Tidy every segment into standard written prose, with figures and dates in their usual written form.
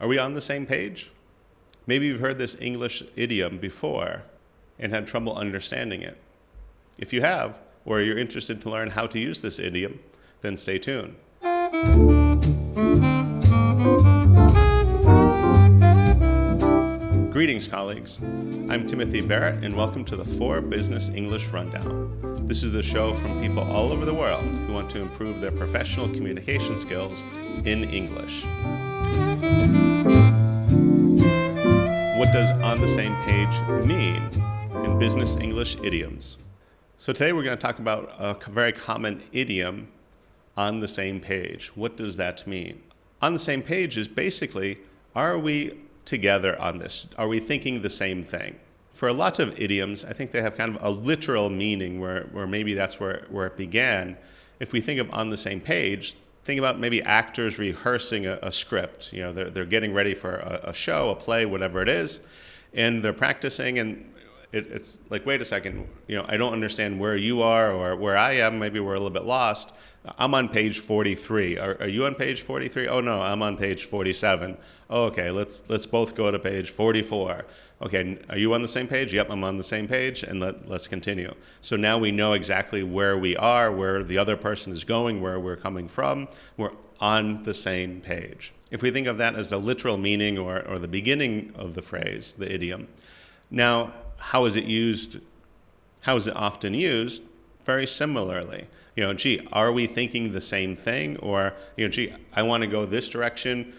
Are we on the same page? Maybe you've heard this English idiom before and had trouble understanding it. If you have, or you're interested to learn how to use this idiom, then stay tuned. Greetings, colleagues. I'm Timothy Barrett, and welcome to the 4 Business English Rundown. This is the show from people all over the world who want to improve their professional communication skills in English. What does on the same page mean in business English idioms? So today we're going to talk about a very common idiom, on the same page. What does that mean? On the same page is basically, are we together on this? Are we thinking the same thing? For a lot of idioms, I think they have kind of a literal meaning where maybe that's where it began. If we think of on the same page, think about maybe actors rehearsing a script. You know, they're getting ready for a show, a play, whatever it is, and they're practicing, and it's like, wait a second, you know, I don't understand where you are or where I am. Maybe we're a little bit lost. I'm on page 43. Are you on page 43? Oh no, I'm on page 47. Oh, okay, let's both go to page 44. Okay, are you on the same page? Yep, I'm on the same page, and let's continue. So now we know exactly where we are, where the other person is going, where we're coming from. We're on the same page. If we think of that as the literal meaning or the beginning of the phrase, the idiom, now how is it used? How is it often used? Very similarly. You know, gee, are we thinking the same thing? Or, you know, gee, I want to go this direction,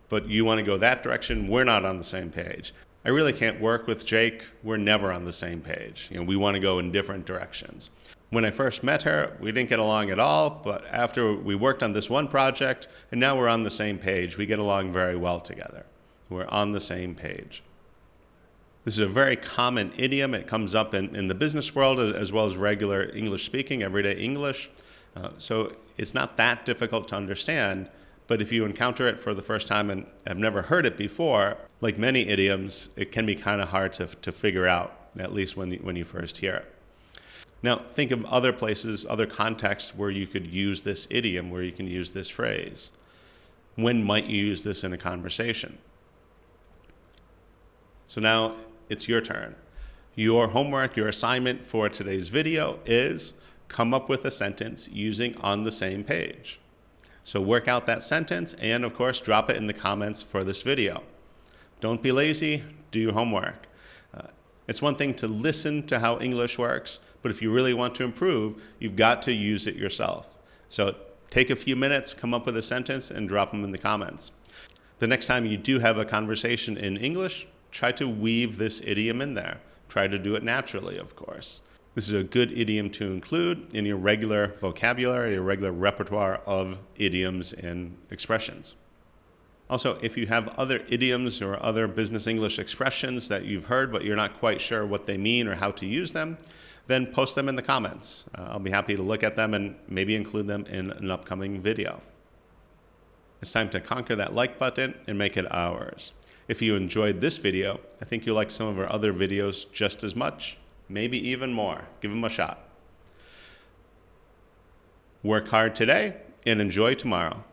but you want to go that direction. We're not on the same page. I really can't work with Jake. We're never on the same page. You know, we want to go in different directions. When I first met her, we didn't get along at all, but after we worked on this one project, and now we're on the same page, we get along very well together. We're on the same page. This is a very common idiom. It comes up in the business world as well as regular English speaking, everyday English. So it's not that difficult to understand, but if you encounter it for the first time and have never heard it before, like many idioms, it can be kind of hard to figure out, at least when you first hear it. Now, think of other places, other contexts where you could use this idiom, where you can use this phrase. When might you use this in a conversation? So now it's your turn. Your homework, your assignment for today's video is come up with a sentence using on the same page. So work out that sentence and, of course, drop it in the comments for this video. Don't be lazy, do your homework. It's one thing to listen to how English works, but if you really want to improve, you've got to use it yourself. So take a few minutes, come up with a sentence, and drop them in the comments. The next time you do have a conversation in English, try to weave this idiom in there. Try to do it naturally, of course. This is a good idiom to include in your regular vocabulary, your regular repertoire of idioms and expressions. Also, if you have other idioms or other business English expressions that you've heard but you're not quite sure what they mean or how to use them, then post them in the comments. I'll be happy to look at them and maybe include them in an upcoming video. It's time to conquer that like button and make it ours. If you enjoyed this video, I think you'll like some of our other videos just as much, maybe even more. Give them a shot. Work hard today and enjoy tomorrow.